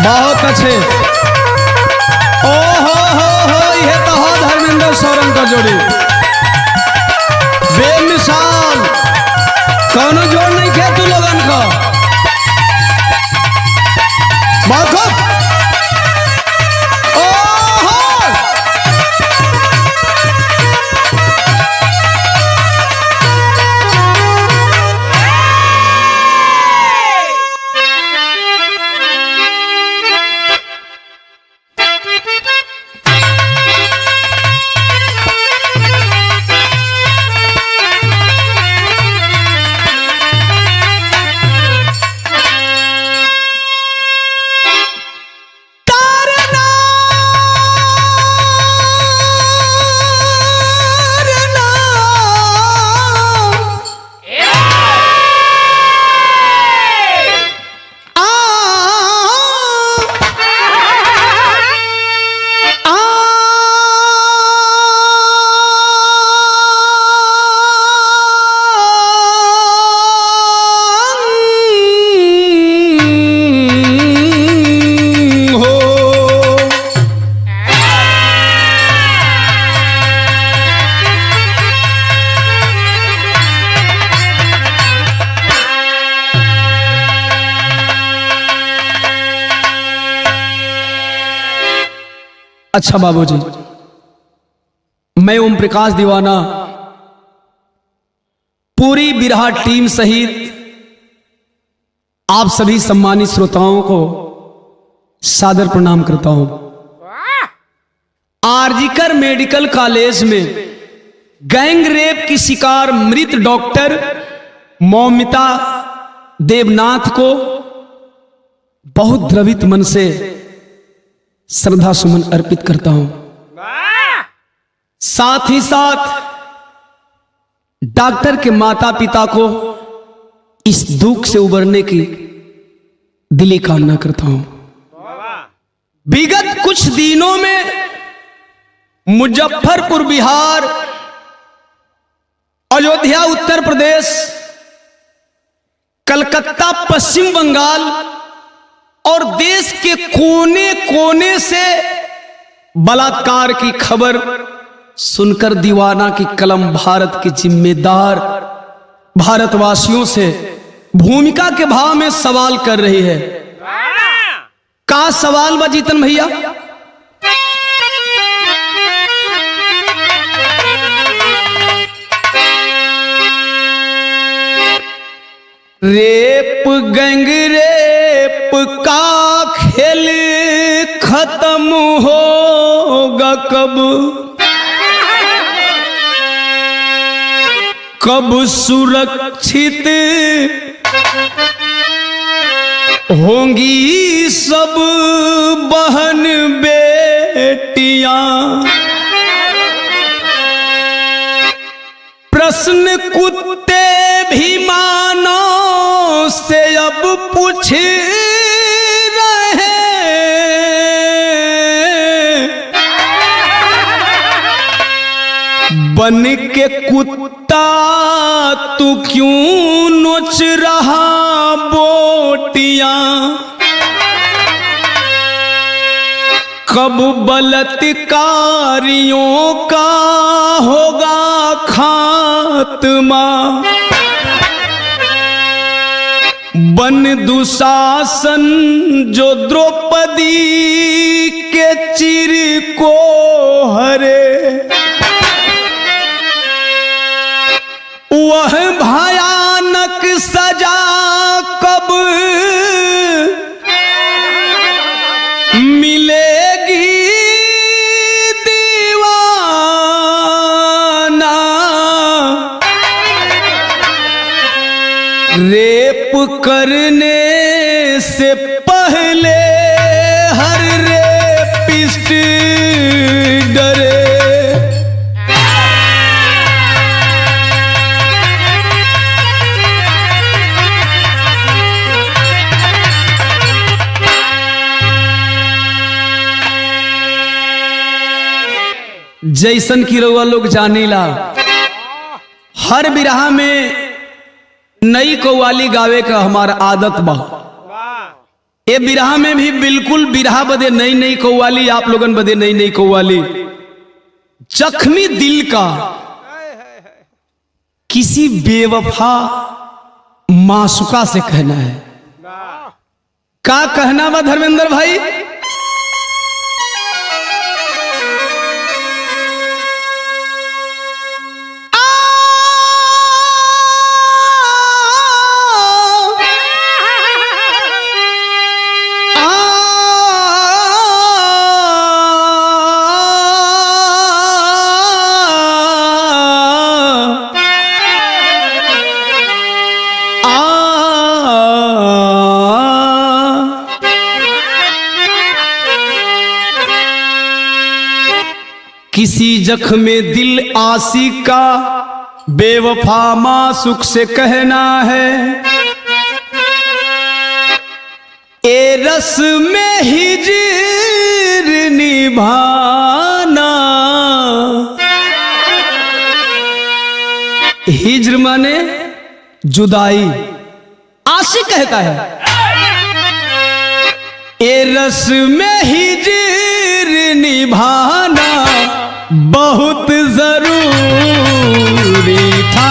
बहुत अच्छे। ओ हो ये तो हो धर्मेंद्र सोरेन का जोड़ी बेमिसाल, कौनो जोड़ नहीं किया तू लोगन का। बहुत खूब। अच्छा बाबूजी, मैं ओम प्रकाश दीवाना पूरी बिरहा टीम सहित आप सभी सम्मानित श्रोताओं को सादर प्रणाम करता हूं। आरजीकर मेडिकल कॉलेज में गैंग रेप की शिकार मृत डॉक्टर मौमिता देवनाथ को बहुत द्रवित मन से श्रद्धा सुमन अर्पित करता हूं। साथ ही साथ डॉक्टर के माता पिता को इस दुख से उबरने की दिली कामना करता हूं। विगत कुछ दिनों में मुजफ्फरपुर बिहार, अयोध्या उत्तर प्रदेश, कलकत्ता पश्चिम बंगाल और देश के कोने कोने से बलात्कार की खबर सुनकर दीवाना की कलम भारत के जिम्मेदार भारतवासियों से भूमिका के भाव में सवाल कर रही है। का सवाल बा जीतन भैया? रेप गैंग रेप का खेल खत्म होगा कब, कब सुरक्षित होंगी सब बहन बेटियां। प्रश्न कुत्ते भी मानो से अब पूछ रहे, बन के कुत्ता तू क्यों नोच रहा बोटियां। कब बलात्कारियों का होगा खात्मा, बन दुशासन जो द्रौपदी के चिर को हरे। वह भयानक सजा कब मिलेगी दीवाना। रेप करने से पहले हर रेपिस्ट डरे। जैसन की रउआ लोग जानीला, हर बिरहा में नई कव्वाली गावे का हमारा आदत बा। ये बिरहा में भी बिल्कुल बिरहा बदे नई नई कौवाली, आप लोगन बदे नई नई कौवाली। जख्मी दिल का किसी बेवफा मासूका से कहना है। का कहना बा धर्मेंद्र भाई? किसी जख्म में दिल आशिक का बेवफा मासूक से कहना है, ए रस में हिजर निभाना। हिजर माने जुदाई, आशिक कहता है ए रस में हिजर निभाना बहुत जरूरी था।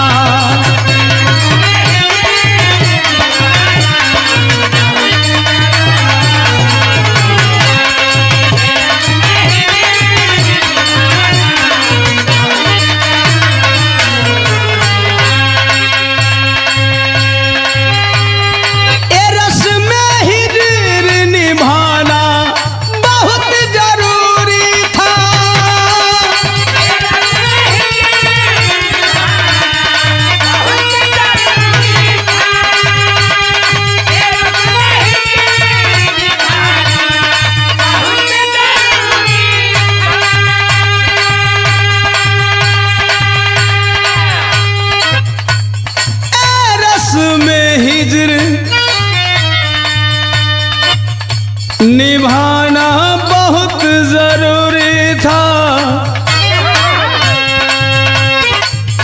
निभाना बहुत जरूरी था,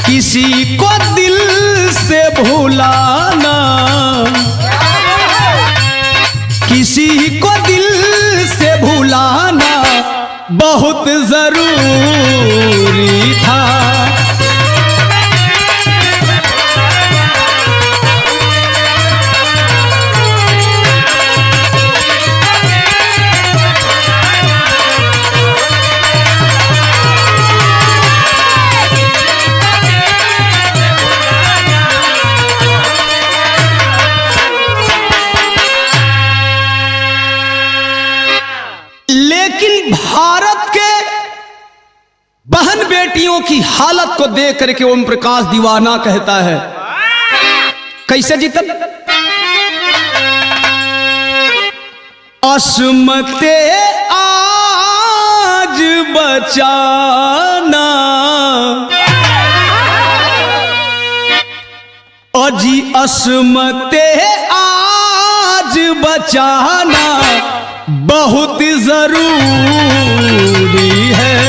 किसी को दिल से भुलाना, किसी को दिल से भुलाना बहुत जरूरी था। भारत के बहन बेटियों की हालत को देख करके ओम प्रकाश दीवाना कहता है, कैसे जीतन? अस्मते आज बचाना, अजी अस्मते आज बचाना बहुत जरूरी है।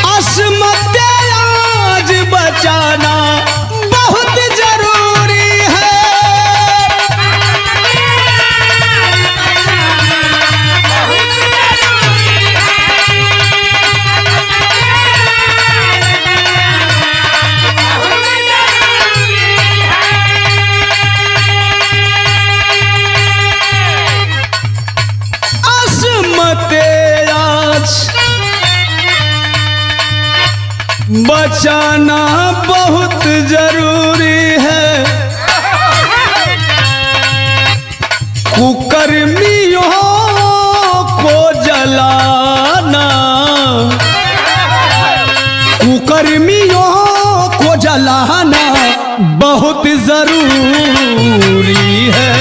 अस्मते आज बचाना बहुत जरूरी है। बचाना बहुत जरूरी है, कुकर्मियों को जलाना, कुकर्मियों को जलाना बहुत जरूरी है।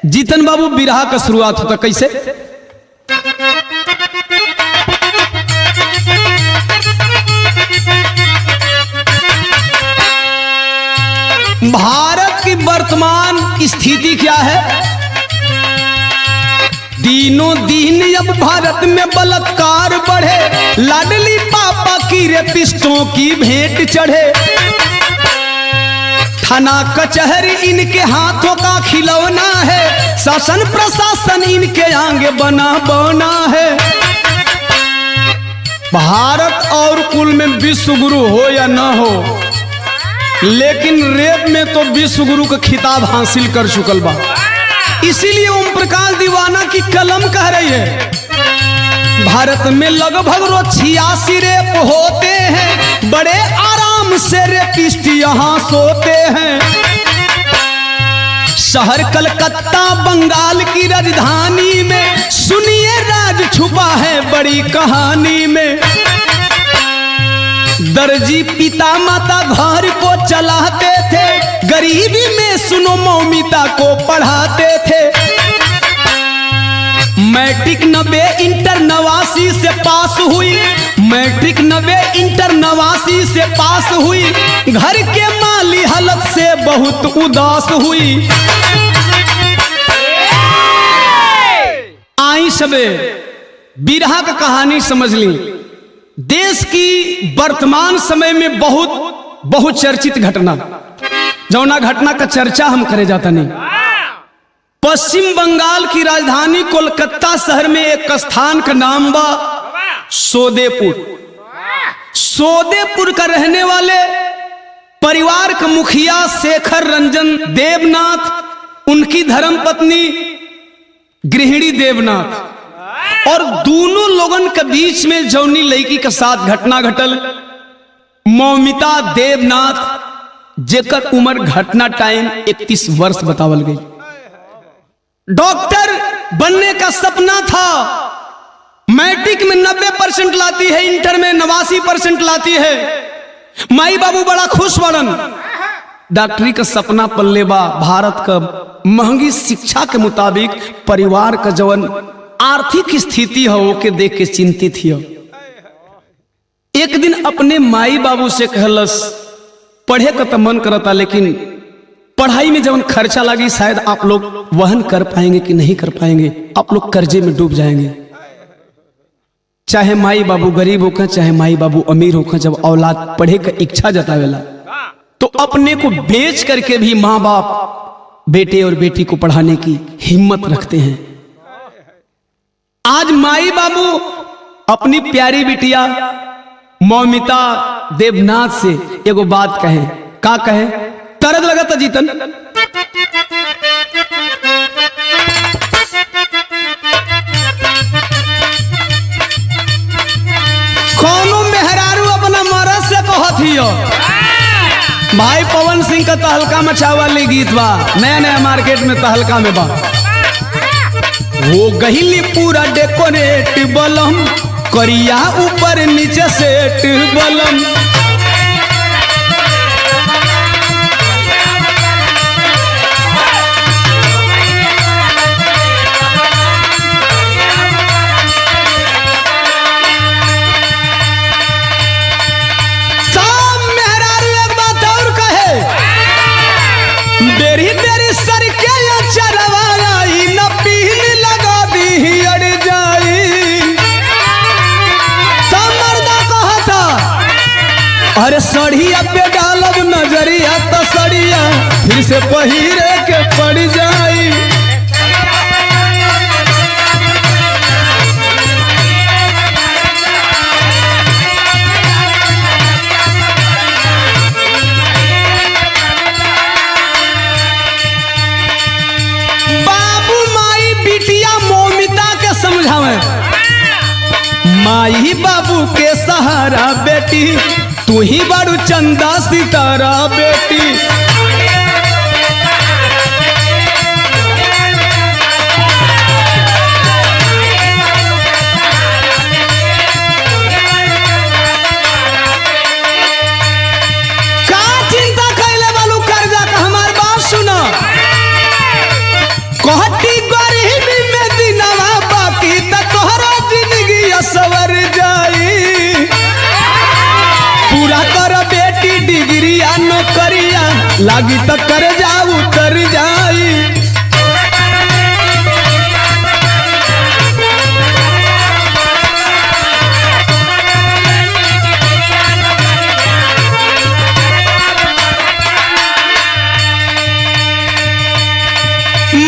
जीतन बाबू बिरहा का शुरुआत होता कैसे? भारत की वर्तमान स्थिति क्या है? दिनों दिन अब भारत में बलात्कार बढ़े, लाडली पापा की रेपिस्टों की भेंट चढ़े। थाना कचहरी इनके हाथों का खिलौना है, शासन प्रशासन इनके आगे बना बना है। भारत और कुल में विश्व गुरु हो या ना हो, लेकिन रेप में तो विश्व गुरु का खिताब हासिल कर चुकल बा। इसीलिए ओम प्रकाश दीवाना की कलम कह रही है, भारत में लगभग रोज 86 रेप होते हैं, बड़े आराम से रेपिस्ट यहाँ सोते हैं। शहर कलकत्ता बंगाल की राजधानी में, सुनिए राज छुपा है बड़ी कहानी में। दर्जी पिता माता घर को चलाते थे, गरीबी में सुनो मौमिता को पढ़ाते थे। मैट्रिक 90 इंटर 89 से पास हुई, मैट्रिक 90 इंटर 89 से पास हुई। घर के माली हालत से बहुत उदास हुई। आई सबे बिरहा का कहानी समझ ली। देश की वर्तमान समय में बहुत चर्चित घटना, जौना घटना का चर्चा हम करे जाता नहीं। पश्चिम बंगाल की राजधानी कोलकाता शहर में एक स्थान का नाम बा सोदेपुर। सोदेपुर का रहने वाले परिवार का मुखिया शेखर रंजन देवनाथ, उनकी धर्मपत्नी गृहिणी देवनाथ, और दोनों लोगन के बीच में जौनी लड़की के साथ घटना घटल, मौमिता देवनाथ, जेकर उम्र घटना टाइम 31 वर्ष बतावल गई। डॉक्टर बनने का सपना था, मैट्रिक में 90% लाती है, इंटर में 89% लाती है। माई बाबू बड़ा खुश बड़न, डॉक्टरी का सपना पल्ले बा। भारत का महंगी शिक्षा के मुताबिक परिवार का जवन आर्थिक स्थिति हो वो के देख के चिंतित हो। एक दिन अपने माई बाबू से कहलस, पढ़े का तो मन करता, लेकिन पढ़ाई में जब खर्चा लगी शायद आप लोग वहन कर पाएंगे कि नहीं कर पाएंगे, आप लोग कर्जे में डूब जाएंगे। चाहे माई बाबू गरीब होकर चाहे माई बाबू अमीर होकर, जब औलाद पढ़े का इच्छा जतावेला तो अपने को बेच करके भी माँ बाप बेटे और बेटी को पढ़ाने की हिम्मत रखते हैं। आज माई बाबू अपनी प्यारी बिटिया मौमिता देवनाथ से एगो बात कहे। का कहे? तरद लगा था जीतन। कौनो मेहरारू अपना मरद से कहत हियो। भाई पवन सिंह का तहलका मचावाली गीत बा, नया नया मार्केट में तहलका में बा। वो गहिली पूरा डेकोरेट बलम, करिया ऊपर नीचे सेट बलम। साम मेहरारू एक बात और कहे, बेरी बेरी सर के चरवाई न पीन लगा दी अड़ जाई। समर्दा कहा था, अरे सड़िया पे डालब नजरिया तो सड़िया फिर से पहिरे के पड़ जाई। माई बाबू के सहारा बेटी, तू ही बड़ू चंदा सितारा बेटी। का चिंता कैले बालू कर्जा का हमार बात सुना। कहत लागी तो कर जाऊ उतर जाई।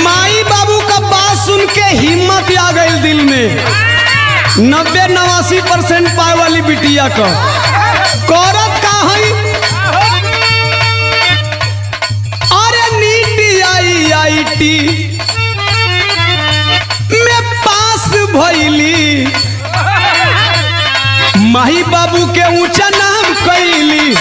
माई बाबू का बात सुन के हिम्मत आ गई दिल में। 90-89% पाए वाली बिटिया का करत का है। अरे नीट IIT में पास भइली, माई बाबू के ऊंचा नाम कैली।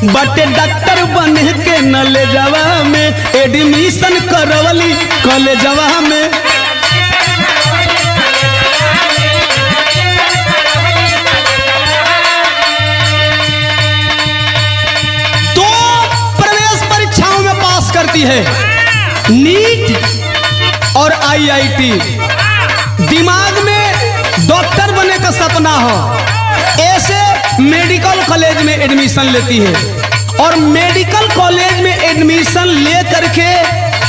बटे डॉक्टर बने के न ले जावा में एडमिशन करवली कॉलेजवा में। तो प्रवेश परीक्षाओं में पास करती है, नीट और IIT। दिमाग में डॉक्टर बने का सपना हो, ऐसे मेडिकल कॉलेज में एडमिशन लेती है। और मेडिकल कॉलेज में एडमिशन ले करके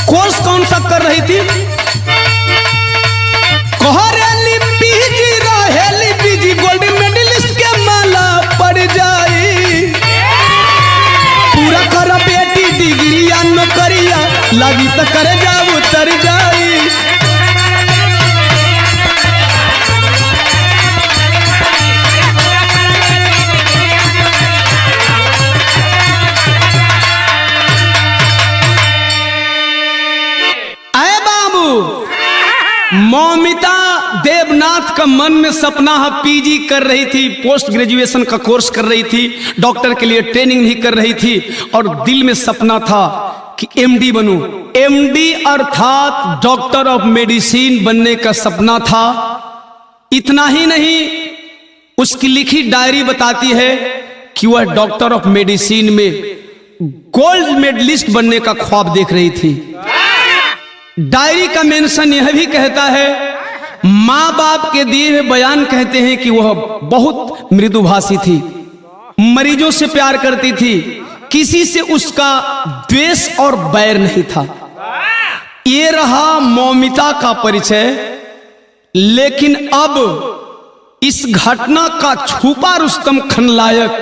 कोर्स कौन सा कर रही थी? कोहरेली पीजी रहेली पीजी गोल्ड मेडलिस्ट के माला पड़ जाई। पूरा कर बेटी डिग्री या नौकरिया लगी तो कर जाऊ उतर जाई। मौमिता देवनाथ का मन में सपना है, पीजी कर रही थी, पोस्ट ग्रेजुएशन का कोर्स कर रही थी, डॉक्टर के लिए ट्रेनिंग नहीं कर रही थी। और दिल में सपना था कि MD बनूं। MD अर्थात डॉक्टर ऑफ मेडिसिन बनने का सपना था। इतना ही नहीं, उसकी लिखी डायरी बताती है कि वह डॉक्टर ऑफ मेडिसिन में गोल्ड मेडलिस्ट बनने का ख्वाब देख रही थी। डायरी का मेंशन यह भी कहता है, माँ बाप के दिए हुए बयान कहते हैं कि वह बहुत मृदुभाषी थी, मरीजों से प्यार करती थी, किसी से उसका द्वेष और बैर नहीं था। ये रहा मौमिता का परिचय। लेकिन अब इस घटना का छुपा रुस्तम खलनायक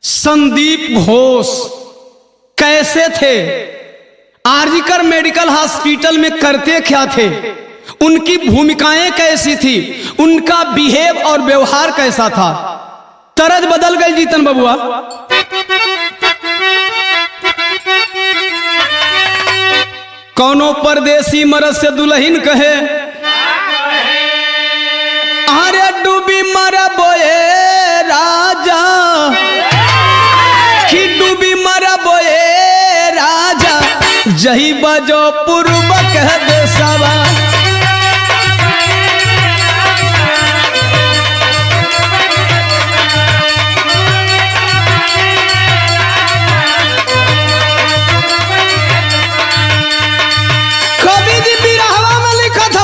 संदीप घोष कैसे थे, आरजीकर मेडिकल हॉस्पिटल में करते क्या थे, उनकी भूमिकाएं कैसी थी, उनका बिहेव और व्यवहार कैसा था। तरज बदल गई जीतन बबुआ। कौनो परदेसी मरद से दुल्हन कहे, अरे डूबी मरबोए राजा, कि डूबी मरबोए राजा, जही बजो पूर्व कह देशवा। कवि जी बिरहवा में लिखा था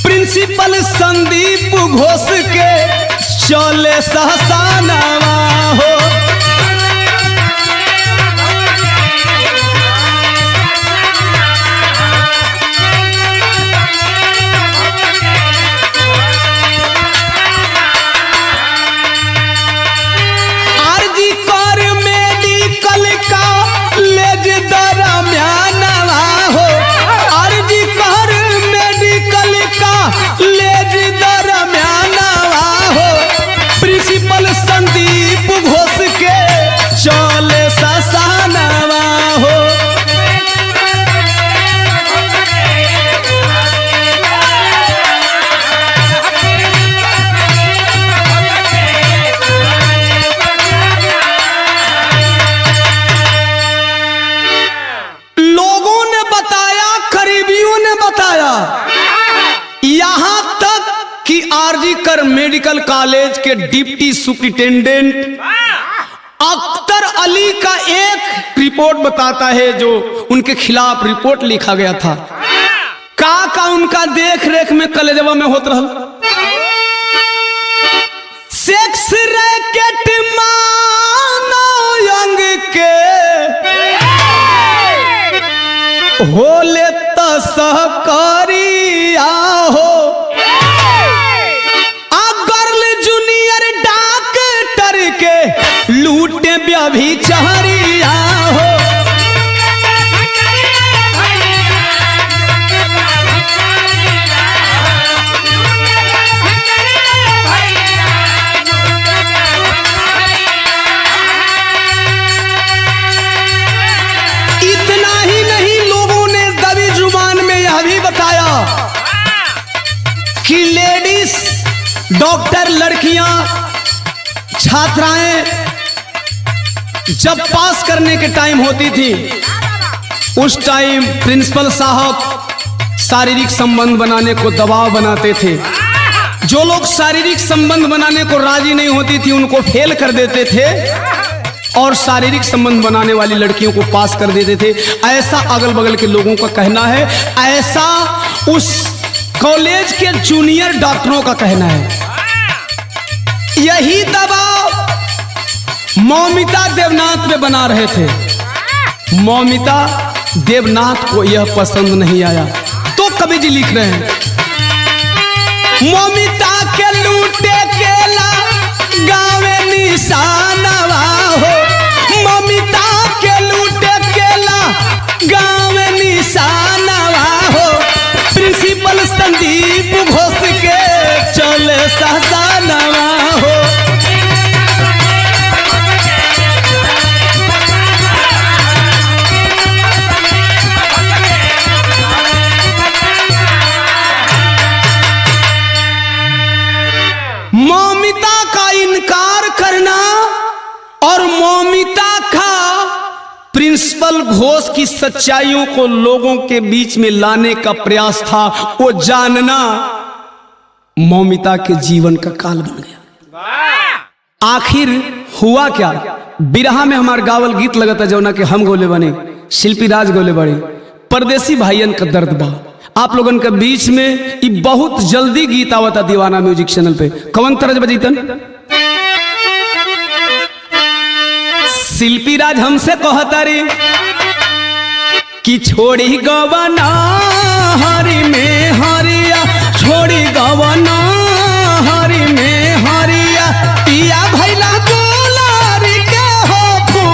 प्रिंसिपल संदीप घोष के चले सहसानवा हो। आरजीकर मेडिकल कॉलेज के डिप्टी सुपरिटेंडेंट अख्तर अली का एक रिपोर्ट बताता है जो उनके खिलाफ रिपोर्ट लिखा गया था। का उनका देख रेख में कलेजवा में होत रहल सेक्स रैकेट मानो यंग के होले तो सहकारिया हो गर्ल जूनियर डॉक्टर के लूटे व्यभिचारिया हो। इतना ही नहीं, लोगों ने दबी जुबान में यह भी बताया कि लेडीज डॉक्टर लड़कियां छात्राएं जब पास करने के टाइम होती थी उस टाइम प्रिंसिपल साहब शारीरिक संबंध बनाने को दबाव बनाते थे। जो लोग शारीरिक संबंध बनाने को राजी नहीं होती थी उनको फेल कर देते थे और शारीरिक संबंध बनाने वाली लड़कियों को पास कर देते थे। ऐसा अगल बगल के लोगों का कहना है, ऐसा उस कॉलेज के जूनियर डॉक्टरों का कहना है। यही दबाव मौमिता देवनाथ में बना रहे थे। मौमिता देवनाथ को यह पसंद नहीं आया तो कवि जी लिख रहे हैं, मौमिता के लूटे केला गावे निशानवा हो, मौमिता के लूटे केला गावे निशानवा हो, प्रिंसिपल संदीप घोष के चले सहसानवा हो। मौमिता का इनकार करना और मौमिता का प्रिंसिपल घोष की सच्चाइयों को लोगों के बीच में लाने का प्रयास था, वो जानना मौमिता के जीवन का काल बन गया। आखिर हुआ क्या? बिरहा में हमारे गावल गीत लगता जौना के हम गोले बने, शिल्पी राज गोले बड़े, परदेसी भाईयन का दर्द बा। आप लोगन के बीच में ये बहुत जल्दी गीत आवता दीवाना म्यूजिक चैनल पे। कौन तरज बजीतन? शिल्पी राज हमसे कहता रे कि छोड़ी गवना हरी में हरिया, छोड़ी गवना हरी में हरिया, पिया भैला दुलारी के हो फूल।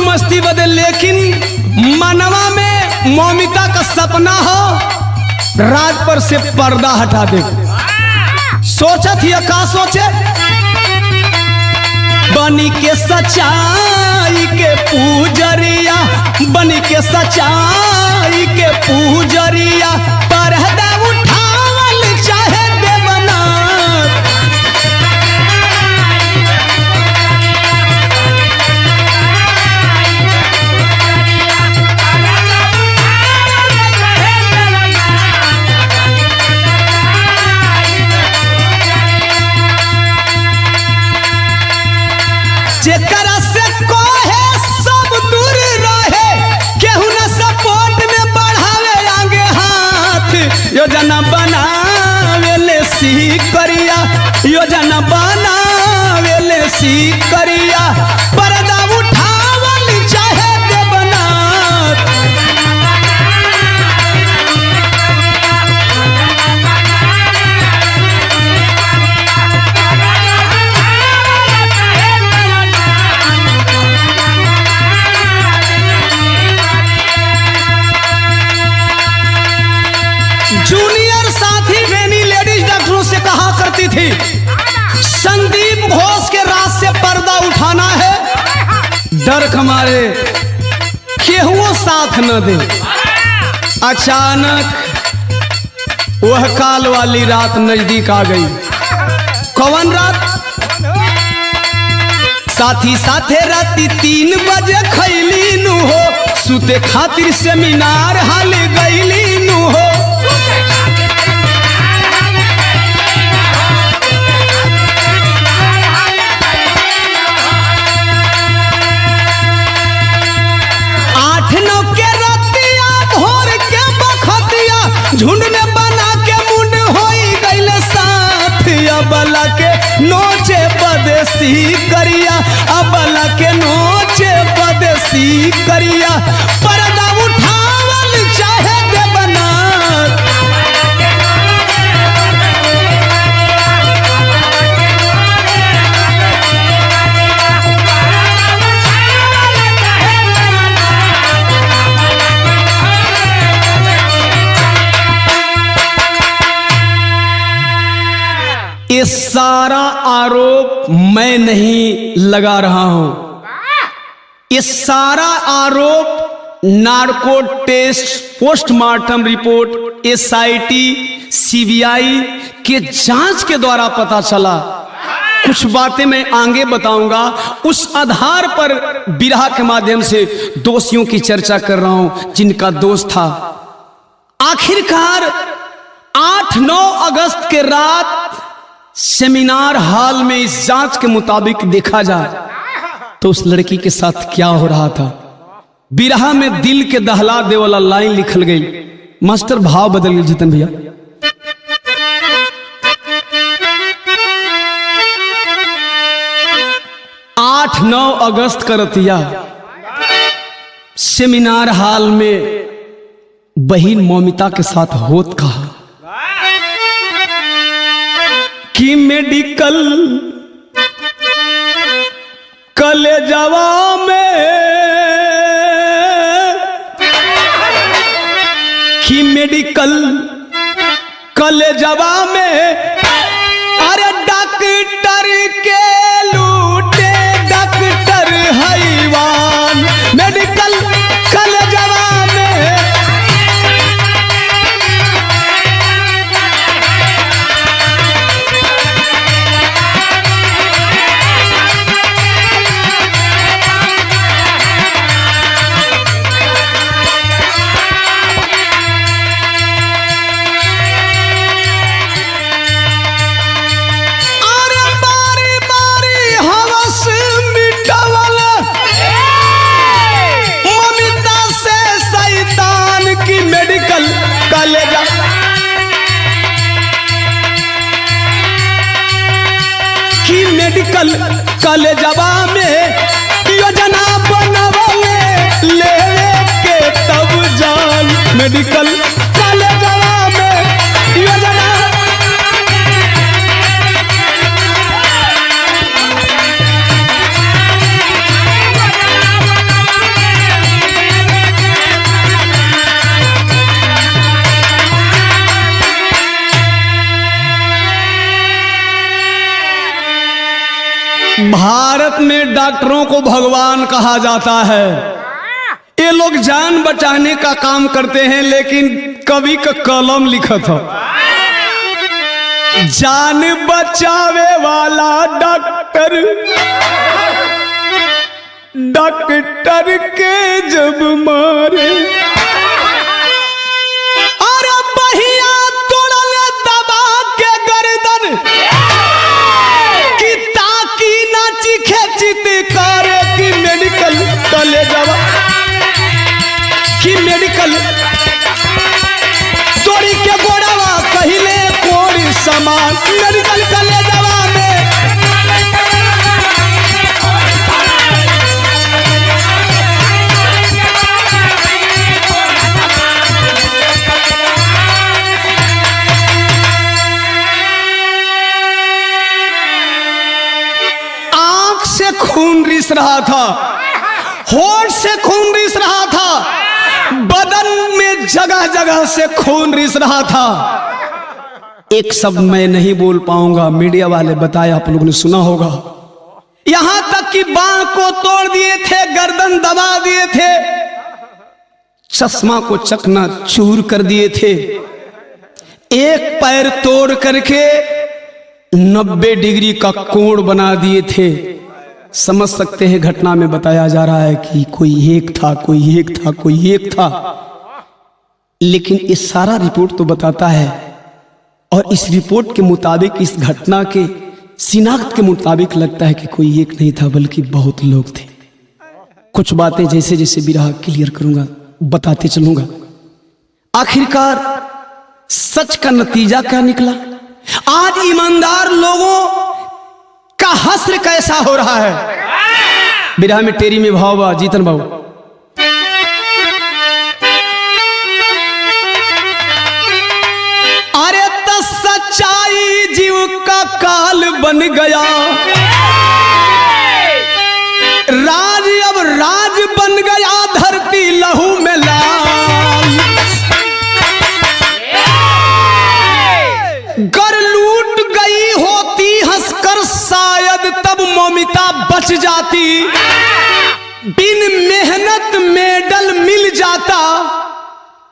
मस्ती बदल, लेकिन मनवा में मौमिता का सपना हो राज पर से पर्दा हटा दे। सोचा थी का सोचे, बनी के सच्चाई के पूजरिया, बनी के सच्चाई के पूजरिया, पर्दा उठावल चाहे देवनाथ। जेकरा से कोहे सब दूर रहे, केहू न सपोर्ट में बढ़ावे आगे हाथ। योजना बनावेले सी करिया, योजना बनावेले सी करिया, पर्दा उठावल चाहे देवनाथ। जूनियर साथी बेनी लेडीज डॉक्टरों से कहा करती थी, संदीप घोष के राज से पर्दा उठाना है, डर हमारे केहू साथ न दे। अचानक वह काल वाली रात नजदीक आ गई। कवन रात साथी साथे राती 3 बजे खैली नु हो, सुते खातिर सेमिनार हाल गईली नु हो। झुंड में बना के मुंड होई गइल साथ, अबला के नोचे बदेसी करिया, अबला के नोचे बदेसी करिया, पर्दा उठावल चाहे देवना। ये सारा आरोप मैं नहीं लगा रहा हूं, ये सारा आरोप narco test, postmortem report, SIT, CBI के जांच के द्वारा पता चला। कुछ बातें मैं आगे बताऊंगा, उस आधार पर बिरहा के माध्यम से दोषियों की चर्चा कर रहा हूं जिनका दोष था। आखिरकार 8-9 अगस्त के रात सेमिनार हॉल में इस जांच के मुताबिक देखा जाए तो उस लड़की के साथ क्या हो रहा था। बिरहा में दिल के दहला दे वाला लाइन लिखल गई। मास्टर भाव बदल गई जितन भैया। आठ 9 अगस्त का रतिया सेमिनार हॉल में बहन मौमिता के साथ होत कहा कि मेडिकल कलेजवा में, कि मेडिकल कलेजवा में, अरे डॉक्टर के लूटे डॉक्टर हैवान, मेडिकल कलेजवा में। मेडिकल कलेजवा में योजना बनवले लेवे के तब जान, मेडिकल कलेजवा में योजना। भारत में डॉक्टरों को भगवान कहा जाता है। ये लोग जान बचाने का काम करते हैं, लेकिन कवि का कलम लिखा था, जान बचावे वाला डॉक्टर, डॉक्टर के जब मारे, अरे बहिया तोड़ले दबा के गर्दन, चित्कार की मेडिकल कलेजवा, की मेडिकल तोड़ी के गोड़ावा कहिले कोड़ी समान, मेडिकल कलेजवा में। खून रिस रहा था, होठ से खून रिस रहा था, बदन में जगह जगह से खून रिस रहा था। एक शब्द मैं नहीं बोल पाऊंगा, मीडिया वाले बताए, आप लोगों ने सुना होगा। यहां तक कि बांह को तोड़ दिए थे, गर्दन दबा दिए थे, चश्मा को चकना चूर कर दिए थे, एक पैर तोड़ करके 90 डिग्री का कोण बना दिए थे। समझ सकते हैं घटना में बताया जा रहा है कि कोई एक था, कोई एक था, कोई एक था, लेकिन ये सारा रिपोर्ट तो बताता है और इस रिपोर्ट के मुताबिक, इस घटना के शिनाख्त के मुताबिक लगता है कि कोई एक नहीं था बल्कि बहुत लोग थे। कुछ बातें जैसे जैसे भी रहा क्लियर करूंगा, बताते चलूंगा। आखिरकार सच का नतीजा क्या निकला? आज ईमानदार लोगों का हश्र कैसा हो रहा है? बिरहा में टेरी में भाव बा जीतन बाबू। अरे तो सच्चाई जीव का काल बन गया, राज अब राज बन गया, धरती लहू में लाल। गर लूट गई होती हंसकर शायद तब ममिता बच जाती, बिन मेहनत मेडल मिल जाता,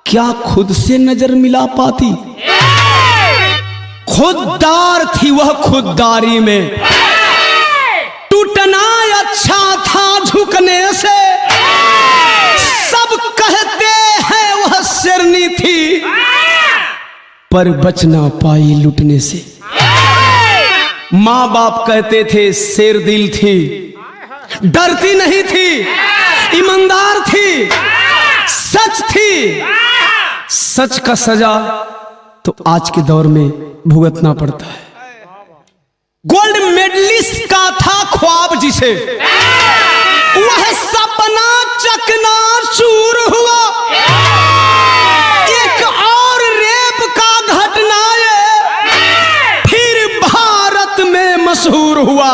क्या खुद से नजर मिला पाती? खुददार थी वह खुददारी में, टूटना अच्छा था झुकने से, सब कहते हैं वह शेरनी थी, पर बच ना पाई लुटने से। माँ बाप कहते थे शेर दिल थी, डरती नहीं थी, ईमानदार थी, सच थी। सच का सजा तो आज के दौर में भुगतना पड़ता है। गोल्ड मेडलिस्ट का था ख्वाब जिसे, वह सपना चकनाचूर हुआ। एक और रेप का घटना फिर भारत में मशहूर हुआ।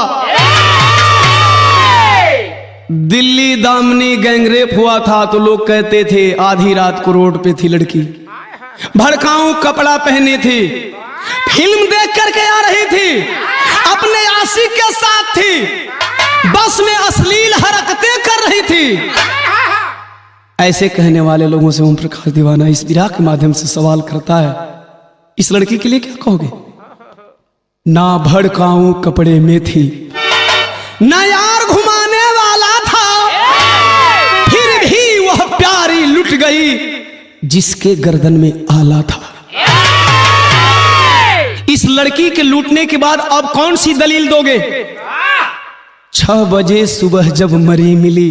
दिल्ली दामनी गैंगरेप हुआ था तो लोग कहते थे आधी रात को रोड पे थी लड़की, भड़काऊ कपड़ा पहनी थी, फिल्म देख करके आ रही थी, अपने आशिक के साथ थी, बस में अश्लील हरकतें कर रही थी। ऐसे कहने वाले लोगों से ओम प्रकाश दीवाना इस विराह के माध्यम से सवाल करता है, इस लड़की के लिए क्या कहोगे? ना भड़काऊ कपड़े में थी, ना यार घुमाने वाला था, फिर भी वह प्यारी लुट गई जिसके गर्दन में आला था। इस लड़की के लूटने के बाद अब कौन सी दलील दोगे? 6 बजे सुबह जब मरी मिली,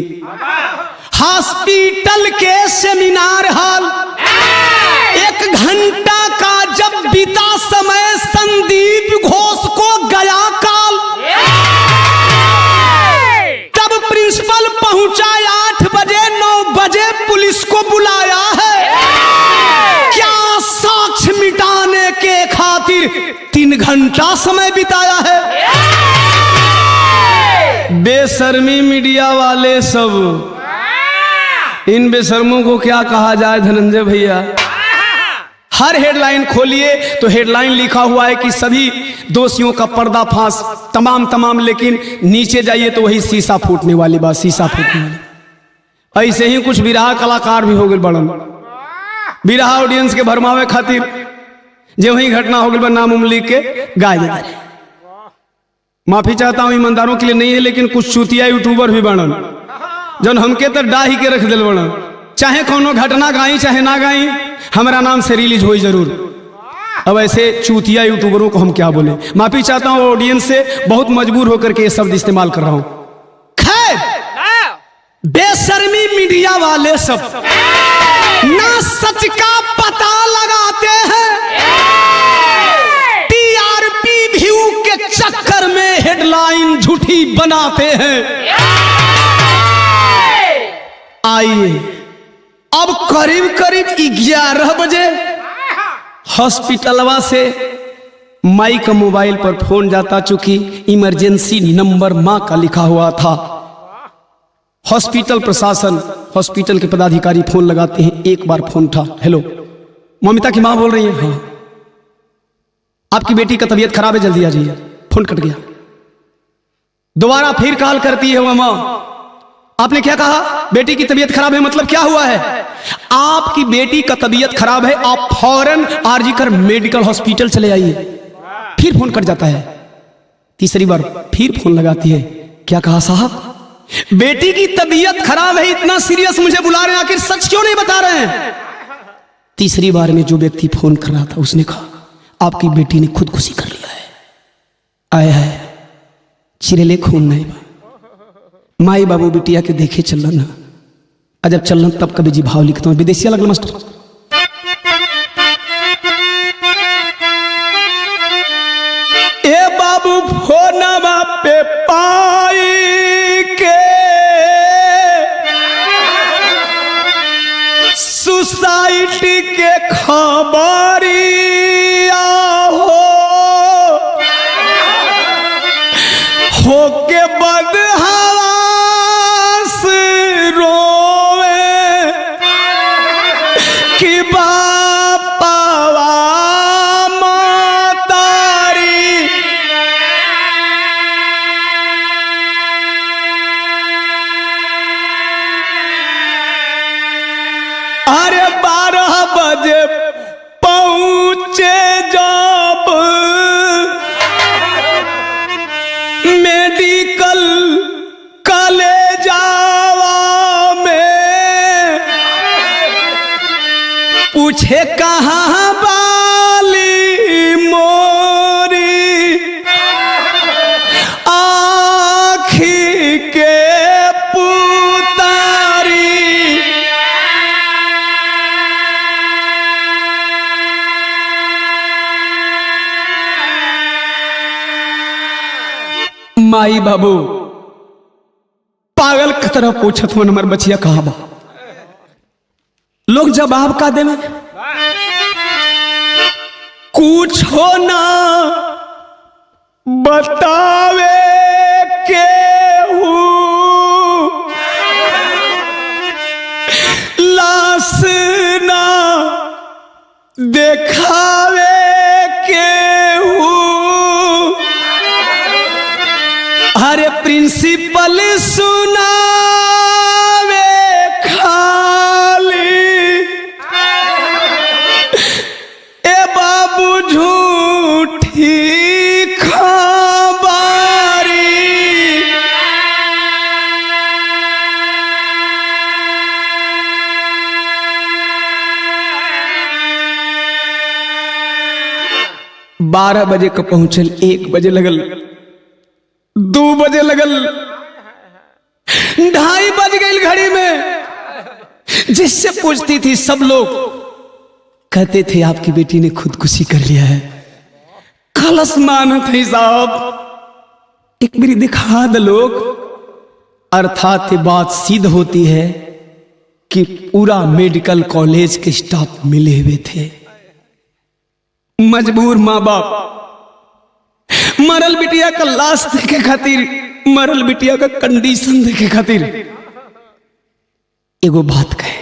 हॉस्पिटल के सेमिनार हॉल, 1 घंटा का जब बीता समय, संदीप घोष को गया काल। तब प्रिंसिपल पहुंचा 8 बजे, 9 बजे पुलिस को बुलाया है। क्या साक्ष्य मिटाने के खातिर 3 घंटा समय बिताया है? बेशर्मी मीडिया वाले सब, इन बेशर्मों को क्या कहा जाए धनंजय भैया? हर हेडलाइन खोलिए तो हेडलाइन लिखा हुआ है कि सभी दोषियों का पर्दाफाश, तमाम, लेकिन नीचे जाइए तो वही शीशा फूटने वाली बात, शीशा फूटने वाली। ऐसे ही कुछ विराह कलाकार भी हो गए बड़न, विराह ऑडियंस के भरमावे खातिर जो वही घटना हो गई नाम लिख के गाय देते। माफी चाहता हूं, ईमानदारों के लिए नहीं है, लेकिन कुछ चूतिया यूट्यूबर भी बनन जौन हमके तो डाही के रख दिल बनन, चाहे कोनो घटना गाई चाहे ना गाई, हमारा नाम से रिलीज हुई जरूर। अब ऐसे चूतिया यूट्यूबरों को हम क्या बोले? माफी चाहता हूं, ऑडियंस से बहुत मजबूर होकर के ये शब्द इस्तेमाल कर रहा हूं। खैर, बेशर्मी मीडिया वाले सब ना सच का पता लगाते हैं, टीआरपी व्यू के चक्कर में हेडलाइन झूठी बनाते हैं। आइए, अब करीब 11 बजे हॉस्पिटलवा से माई का मोबाइल पर फोन जाता, चूंकि इमरजेंसी नंबर मां का लिखा हुआ था। हॉस्पिटल प्रशासन, हॉस्पिटल के पदाधिकारी फोन लगाते हैं। एक बार फोन उठा, हेलो, ममिता की मां बोल रही है? हाँ, आपकी बेटी का तबीयत खराब है, जल्दी आ जाइए। फोन कट गया। दोबारा फिर कॉल करती है वह मां, आपने क्या कहा? बेटी की तबीयत खराब है, मतलब क्या हुआ है? आपकी बेटी का तबीयत खराब है, आप फौरन आरजीकर मेडिकल हॉस्पिटल चले आइए। फिर फोन कट जाता है। तीसरी बार फिर फोन लगाती है, क्या कहा साहब? बेटी की तबीयत खराब है, इतना सीरियस मुझे बुला रहे हैं, आखिर सच क्यों नहीं बता रहे हैं? तीसरी बार में जो व्यक्ति फोन कर रहा था उसने कहा, आपकी बेटी ने खुदकुशी कर लिया है। आया है चिरेले खून नहीं बा। माई बाबू बिटिया के देखे चलन ना, अजब चलन तब कभी जी भाव लिखता हूँ। विदेशिया लगल मास्टर। ए बाबू फोनवा पे पाई के सोसाइटी के खबरिया हो के बदहवास रोवे कि बापावा मातारी। अरे 12 बजे पहुंचे जब मेडिकल कॉलेजावा में, पूछे कहाँ बाली मोरी आँखी के पुतारी। माई बाबू पागल की तरह पूछत हो, हमार बचिया कहाँ बा? लोग जवाब का देवे, कुछ हो ना बतावे के लाश ना देखावे के। अरे प्रिंसिपल सुनावे खाली, ए बाबू झूठी खबरी। बारह बजे का पहुंचल, 1 बजे लगल, 2 बजे लगल, 2:30 बज गई घड़ी में। जिससे पूछती थी सब लोग कहते थे आपकी बेटी ने खुदकुशी कर लिया है। खलस मानत है साहब, एक मेरी दिखा दे लोग। अर्थात बात सिद्ध होती है कि पूरा मेडिकल कॉलेज के स्टाफ मिले हुए थे। मजबूर माँ बाप मरल बिटिया का लाश देखे खातिर, मरल बिटिया का कंडीशन देखे खातिर एगो बात कहे,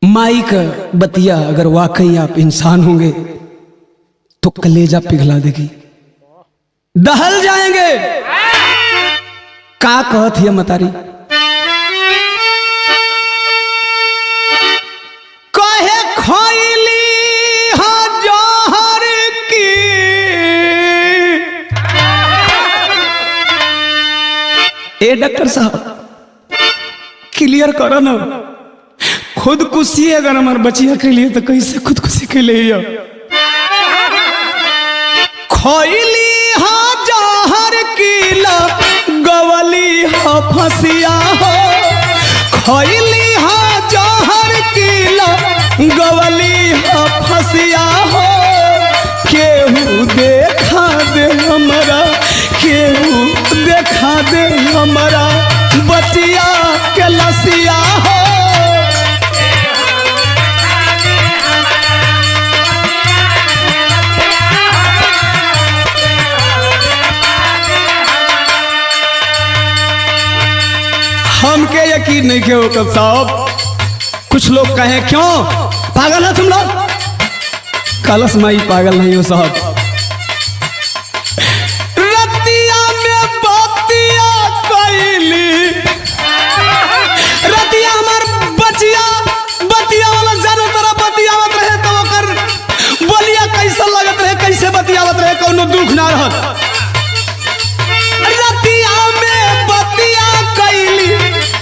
माई का बतिया अगर वाकई आप इंसान होंगे तो कलेजा पिघला देगी, दहल जाएंगे। का कहत है मतारी? कहे खोइली ए डॉक्टर साहब क्लियर करो ना, खुदकुशी अगर हमारे बचिया के लिए तो कैसे खुदकुशी के लिए? खोइली हा जहर किला गवली हा फसिया हो, खोइली हा जहर किला गवली हा फसिया हो। केहू देखा दे हमारा, केहू देखा दे हमारा बचिया के लसिया हो। हमके यकीन नहीं क्यों कब साहब, कुछ लोग कहें क्यों पागल है तुम लोग? कलश माई पागल नहीं हो साहब। दुख ना रहत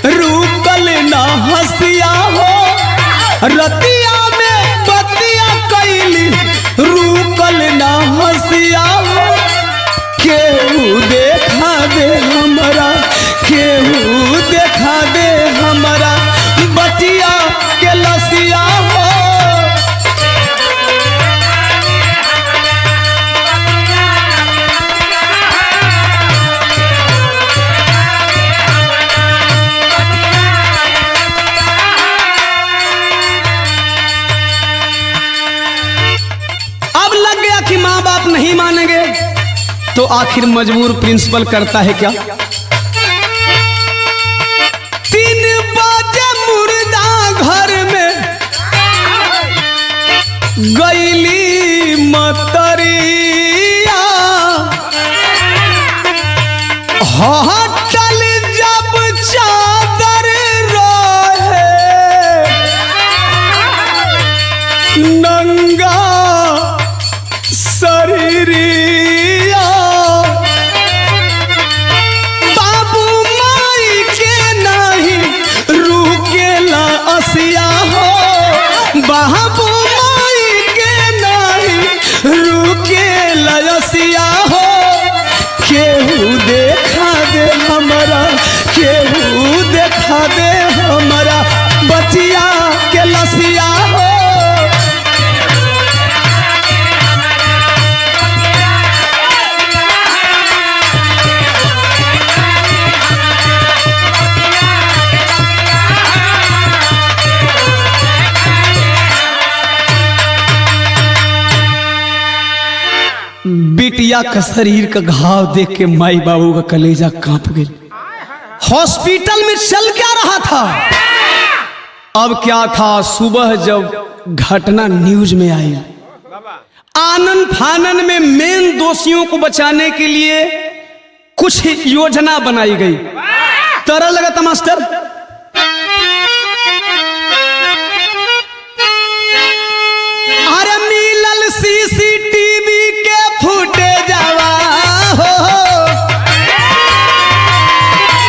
रुकल ना हसिया हो, रतिया में बतिया कैली रुकल ना हसिया हो। केहू देखा दे हमरा, केहू देखा दे हमरा बतिया के लसिया हो। अब लग गया कि माँ बाप नहीं मानेंगे तो आखिर मजबूर प्रिंसिपल करता है क्या? 3 बजे मुर्दा घर में गईली मतरिया, हटल जब चादर रहे नंगा शरीरिया। बाबू माई के नहीं रुकेला असिया हो, बाबू माई के नहीं रुकेला असिया हो। केहू देखा दे हमरा, केहू देखा दे हमरा बचिया के लसिया हो। बिटिया का शरीर का घाव देख के माई बाबू का कलेजा कांप गया। हॉस्पिटल में चल क्या रहा था? अब क्या था, सुबह जब घटना न्यूज में आई, आनन फानन में मेन दोषियों को बचाने के लिए कुछ योजना बनाई गई। तरह लगा था मास्टर? अरे मिलल सीसीटीवी के फुटेजवा हो,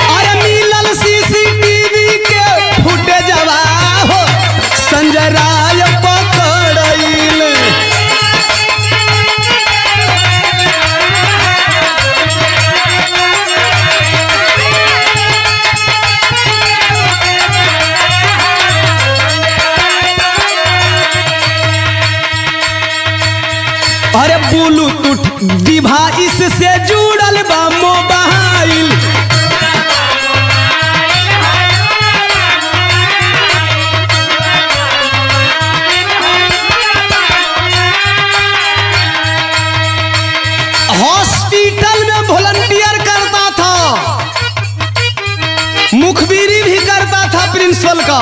अरे मिलल सीसीटीवी के फुटेजवा हो। संजय राय पकड़ैल, अरे ब्लूटूथ डिवाइस से जुड़ल बा मोबाइल। हॉस्पिटल में वॉलंटियर करता था, मुखबिरी भी करता था प्रिंसिपल का।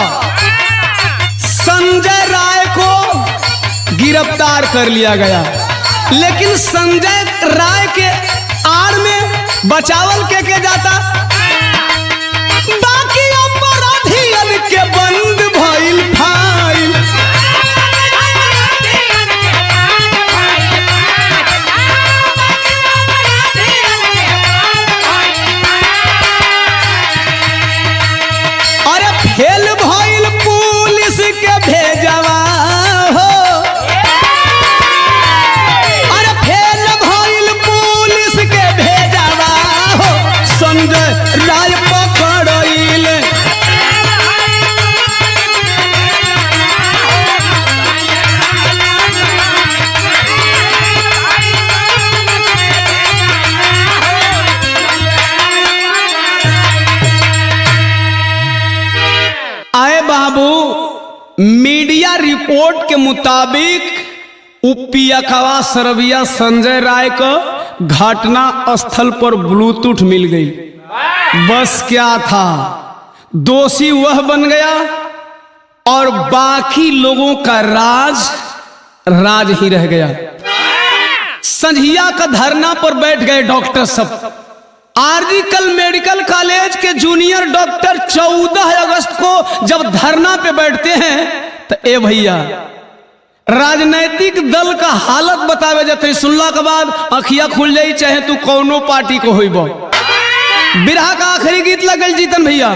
संजय राय को गिरफ्तार कर लिया गया, लेकिन संजय राय के आड़ में बचावल के जाता। बाकी अपराधियन के बंद भइल फाइल। अरे फेल भइल पुलिस के भेजवा हो, संजय राय पकड़ैल। आए बाबू, मीडिया रिपोर्ट के मुताबिक उपियकवा सरबिया संजय राय को घटना स्थल पर ब्लूटूथ मिल गई। बस क्या था, दोषी वह बन गया और बाकी लोगों का राज ही रह गया। संझिया का धरना पर बैठ गए डॉक्टर सब। आर्जिकल मेडिकल कॉलेज के जूनियर डॉक्टर 14 अगस्त को जब धरना पे बैठते हैं तो ए भैया राजनैतिक दल का हालत बतावे जाते, सुनला के बाद अखिया खुल जाई, चाहे तू कौनो पार्टी को होइबो। बिरहा का आखिरी गीत लगल जीतन भैया।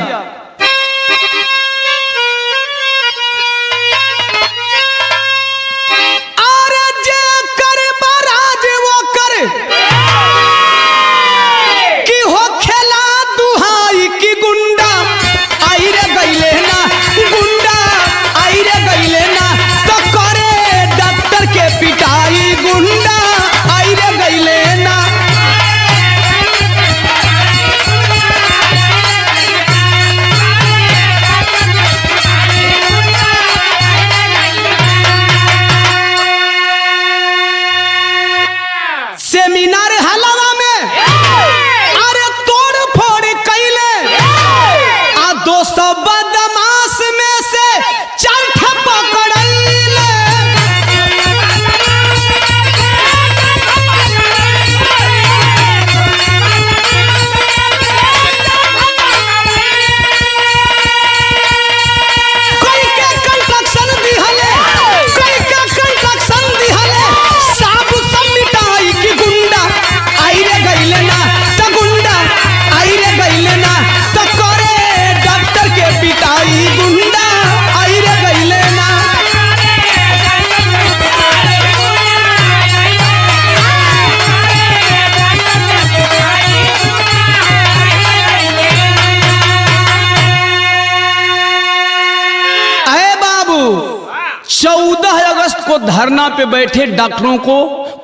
अगस्त को धरना पे बैठे डॉक्टरों को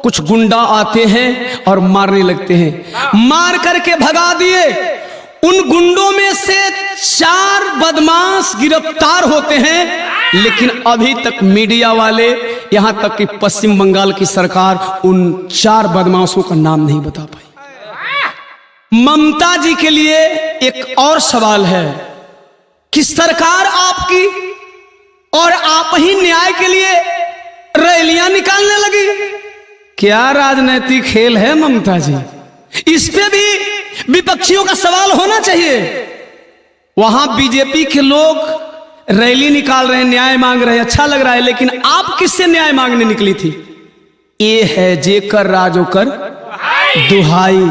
कुछ गुंडा आते हैं और मारने लगते हैं। मार करके भगा दिए। उन गुंडों में से 4 बदमाश गिरफ्तार होते हैं, लेकिन अभी तक मीडिया वाले, यहां तक कि पश्चिम बंगाल की सरकार उन 4 बदमाशों का नाम नहीं बता पाई। ममता जी के लिए एक और सवाल है कि सरकार आपकी और आप ही न्याय के लिए रैलियां निकालने लगी। क्या राजनीतिक खेल है ममता जी? इस पे भी विपक्षियों का सवाल होना चाहिए। वहां बीजेपी के लोग रैली निकाल रहे हैं, न्याय मांग रहे हैं, अच्छा लग रहा है, लेकिन आप किससे न्याय मांगने निकली थी? ये है जेकर राजोकर दुहाई।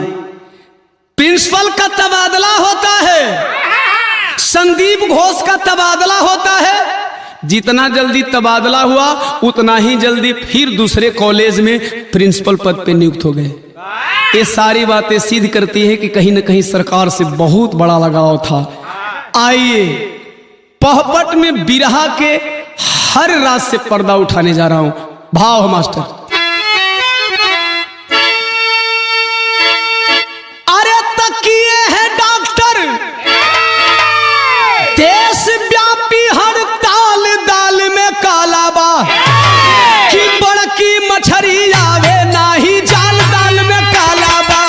प्रिंसिपल का तबादला होता है, संदीप घोष का तबादला होता है। जितना जल्दी तबादला हुआ उतना ही जल्दी फिर दूसरे कॉलेज में प्रिंसिपल पद पे नियुक्त हो गए। ये सारी बातें सिद्ध करती है कि कहीं ना कहीं सरकार से बहुत बड़ा लगाव था। आइए पहपट में बिरहा के हर रात से पर्दा उठाने जा रहा हूं। भाव मास्टर। अरे तकिए है डॉक्टर, देश व्यापी हड़ताल, दाल में काला बा कि बड़की मछरी आवे नाही जाल, दाल में काला बा।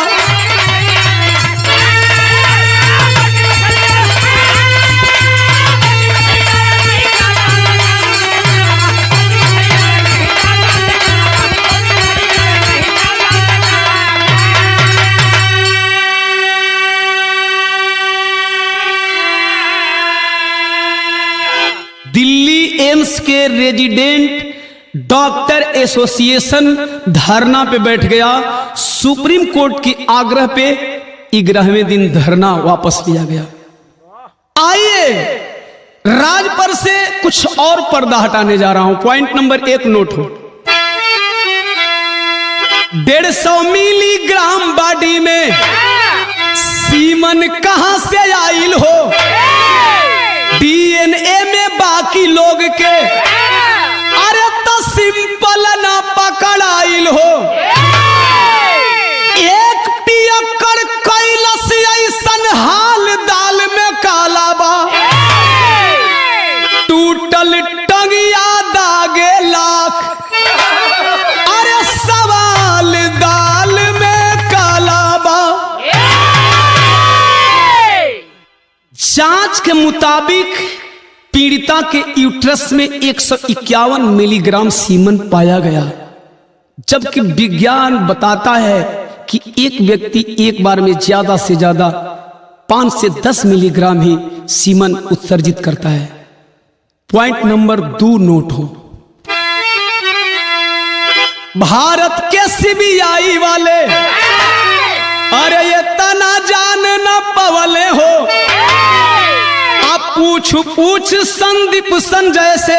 दिल्ली एम्स के रेजिडेंट डॉक्टर एसोसिएशन धरना पे बैठ गया। सुप्रीम कोर्ट की आग्रह पे 11वें दिन धरना वापस लिया गया। आइए राजपर से कुछ और पर्दा हटाने जा रहा हूं। पॉइंट नंबर 1 नोट हो। 150 मिलीग्राम बॉडी में सीमन कहां से आइल हो? डीएनए में बाकी लोग के, अरे तो सिंपल ना पकड़ाइल हो। एक पियक्कड़ कैलस ऐसन हाल, दाल में काला बा। टूटल टंगिया दागे लाख, अरे सवाल दाल में काला बा। जांच के मुताबिक पीड़िता के यूट्रस में 151 मिलीग्राम सीमन पाया गया, जबकि विज्ञान बताता है कि एक व्यक्ति एक बार में ज्यादा से ज्यादा 5 से 10 मिलीग्राम ही सीमन उत्सर्जित करता है। पॉइंट नंबर 2 नोट हो। भारत के सीबीआई वाले, अरे ये तना जान न पवले हो। पूछ संदीप संजय से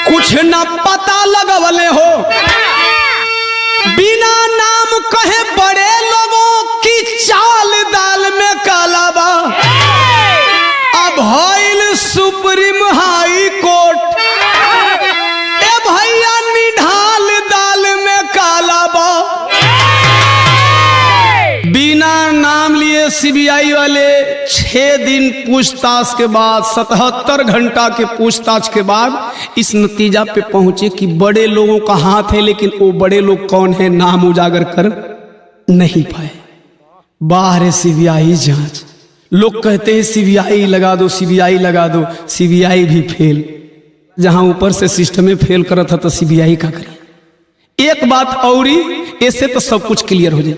कुछ न पता लगवले हो। बिना नाम कहे बड़े लोगों की चाल, दाल में काला बा। अब हॉइल सुप्रीम हाई कोर्ट, ए भैया निढाल, दाल में काला बा। बिना नाम लिए सीबीआई वाले 6 दिन पूछताछ के बाद, 77 घंटा के पूछताछ के बाद इस नतीजा पे पहुंचे कि बड़े लोगों का हाथ है, लेकिन वो बड़े लोग कौन है नाम उजागर कर नहीं पाए। बाहर है सीबीआई जांच। लोग कहते हैं सीबीआई लगा दो, सीबीआई लगा दो, सीबीआई भी फेल। जहां ऊपर से सिस्टम में फेल कर था तो सीबीआई का करें। एक बात और, ऐसे तो सब कुछ क्लियर हो जाए।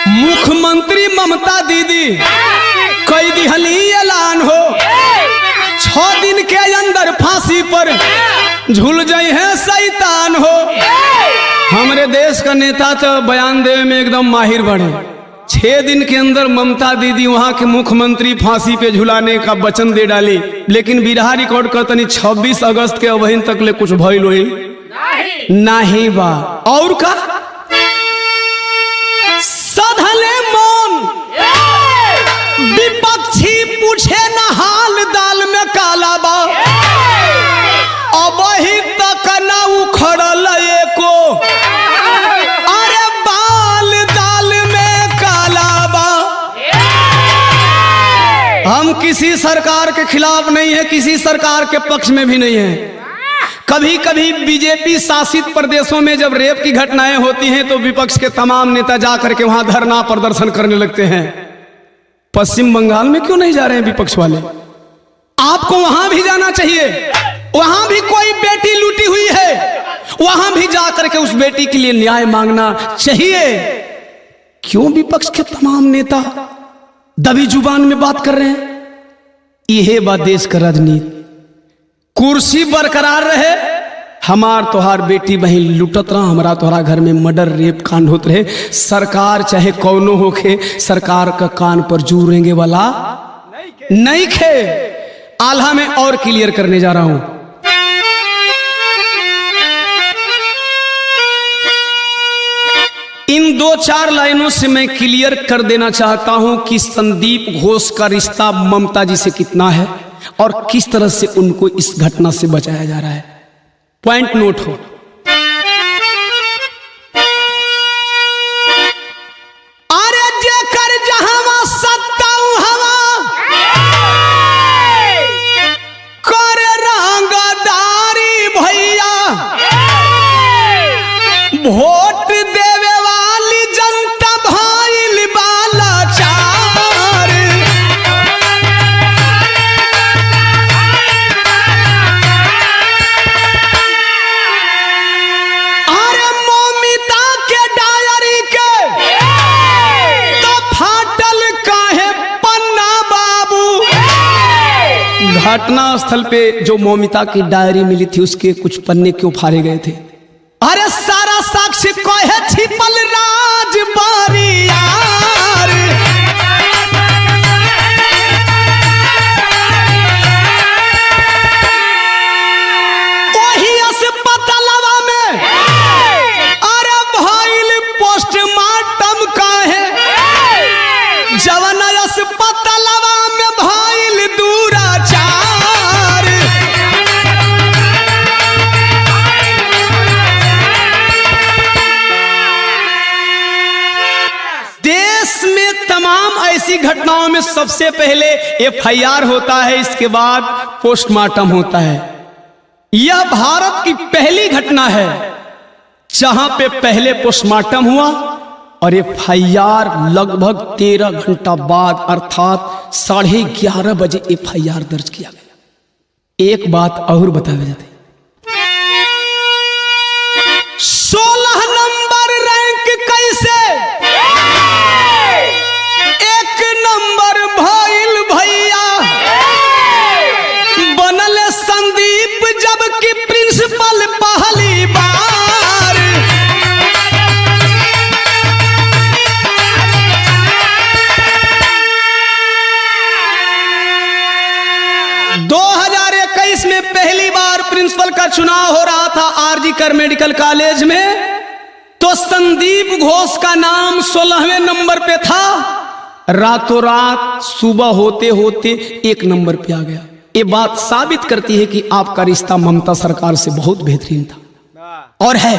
मुख्यमंत्री ममता दीदी कई दिहली ऐलान हो, 6 दिन के अंदर फांसी पर झूल जाए हैं शैतान हो। हमारे देश का नेता तो बयान देने में एकदम माहिर बढ़े। 6 दिन के अंदर ममता दीदी वहां के मुख्यमंत्री फांसी पे झुलाने का वचन दे डाली, लेकिन बिरहा रिकॉर्ड करतनी 26 अगस्त के अबहिन तक ले कुछ भइल नहीं बा। और का सधले मौन, विपक्षी पूछे न हाल, दाल में काला बा। हम किसी सरकार के खिलाफ नहीं है, किसी सरकार के पक्ष में भी नहीं है। कभी कभी बीजेपी शासित प्रदेशों में जब रेप की घटनाएं होती हैं तो विपक्ष के तमाम नेता जाकर के वहां धरना प्रदर्शन करने लगते हैं। पश्चिम बंगाल में क्यों नहीं जा रहे हैं विपक्ष वाले? आपको वहां भी जाना चाहिए। वहां भी कोई बेटी लूटी हुई है, वहां भी जाकर के उस बेटी के लिए न्याय मांगना चाहिए। क्यों विपक्ष के तमाम नेता दबी जुबान में बात कर रहे हैं? यह बात देश का राजनीति। कुर्सी बरकरार रहे, हमार तोहार बेटी बहन लुटत रहा, हमारा तोहरा घर में मर्डर रेप कांड होते रहे, सरकार चाहे कौनो होके सरकार का कान पर जू रेंगे वाला नहीं खे। आल्हा में और क्लियर करने जा रहा हूं। इन 2-4 लाइनों से मैं क्लियर कर देना चाहता हूं कि संदीप घोष का रिश्ता ममता जी से कितना है और किस तरह से उनको इस घटना से बचाया जा रहा है। पॉइंट नोट हो। अरे जेकर जहां सत्ताऊ हवा कर रंगदारी भैया, वोट देवे वाली जनता भइल बाला चार। अरे ममिता के डायरी के तो फाटल काहे पन्ना बाबू। घटना स्थल पे जो ममिता की डायरी मिली थी उसके कुछ पन्ने क्यों फाड़े गए थे? अरे सारा साक्ष्य कहे छिपल राज बारियार। वही अस्पतालवा में अरे भइल पोस्टमार्टम काहे, जवन अस्पतालवा में भइल दूराचार। तमाम ऐसी घटनाओं में सबसे पहले एफआईआर होता है, इसके बाद पोस्टमार्टम होता है। यह भारत की पहली घटना है जहां पे पहले पोस्टमार्टम हुआ और एफआईआर लगभग 13 घंटा बाद अर्थात 11:30 बजे एफआईआर दर्ज किया गया। एक बात और बताया जाता है, 16 नंबर रैंक कैसे नंबर भइल भैया, बनल संदीप जबकि प्रिंसिपल पहली बार। 2021 में पहली बार प्रिंसिपल का चुनाव हो रहा था आरजी कर मेडिकल कॉलेज में, तो संदीप घोष का नाम 16वें नंबर पे था। रातों रात सुबह होते होते 1 नंबर पे आ गया। ये बात साबित करती है कि आपका रिश्ता ममता सरकार से बहुत बेहतरीन था और है।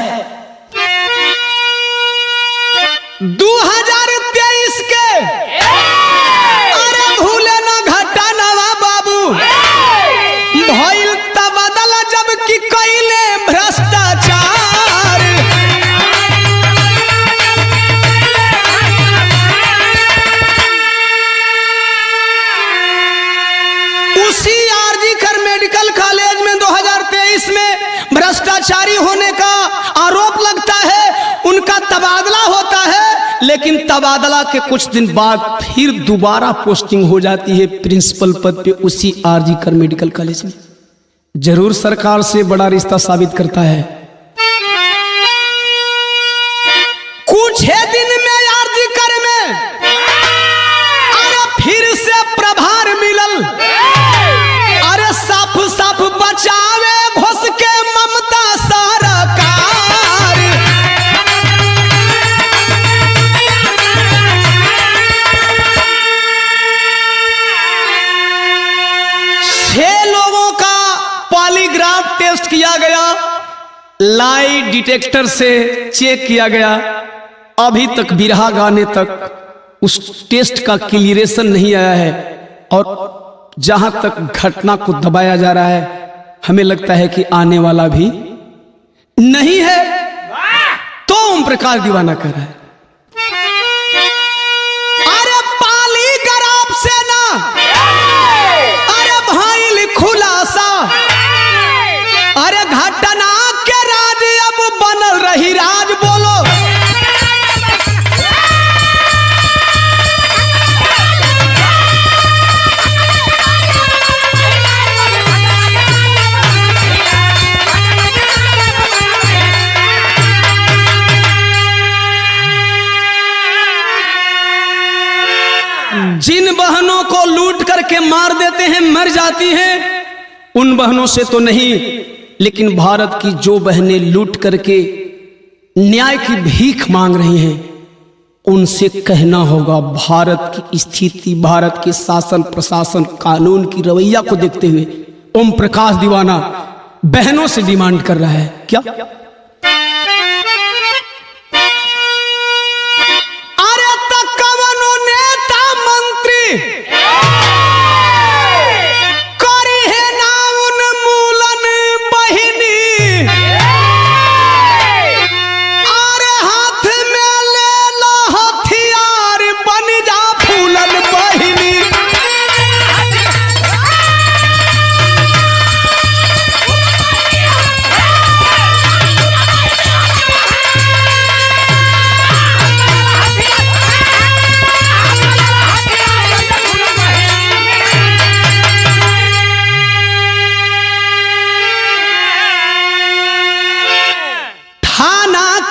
2023 के अरे भूले ना घटा नवा बाबू, भइल तबादला जबकि कइले भ्रष्टाचार। उसी आरजी कर मेडिकल कॉलेज में 2023 में भ्रष्टाचारी होने का आरोप लगता है, उनका तबादला होता है, लेकिन तबादला के कुछ दिन बाद फिर दोबारा पोस्टिंग हो जाती है प्रिंसिपल पद पे उसी आरजी कर मेडिकल कॉलेज में। जरूर सरकार से बड़ा रिश्ता साबित करता है। कुछ दिन में आरजी कर में अरे फिर से प्रभार मिलल, अरे साफ साफ बचावे घोष के ममता सरकार। छह लोगों का पॉलीग्राफ टेस्ट किया गया, लाई डिटेक्टर से चेक किया गया। अभी तक बिरहा गाने तक उस टेस्ट का क्लियरेशन नहीं आया है और जहां तक घटना को दबाया जा रहा है, हमें लगता है कि आने वाला भी नहीं है। तो ओम प्रकाश दीवाना कर रहा है, अरे पाली गराब से ना, अरे भाई खुलासा, अरे घटना के राज अब बनल रही राज। बोलो जिन बहनों को लूट करके मार देते हैं, मर जाती हैं, उन बहनों से तो नहीं, लेकिन भारत की जो बहनें लूट करके न्याय की भीख मांग रही हैं, उनसे कहना होगा भारत की स्थिति, भारत के शासन प्रशासन कानून की रवैया को देखते हुए ओम प्रकाश दीवाना बहनों से डिमांड कर रहा है क्या?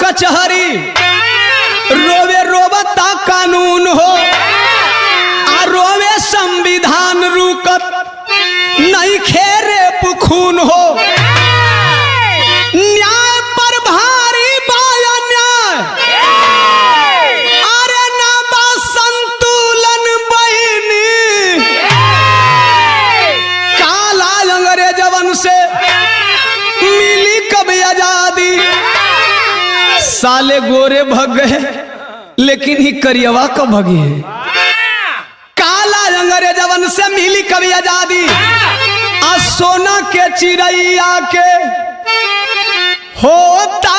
कचहरी रोवे रोबता कानून हो, आ रोवे संविधान रुकत नहीं खेरे पुखून हो। न्याय पर भारी बाया न्याय, अरे ना बा संतुलन बहिनी, काला अंग्रेजवन से मिली कब आजादी। साले गोरे भग गए लेकिन ही करियवा का भगी है। काला अंग्रेजवन से मिली कभी आजादी, आ सोना के चिड़ैया के होता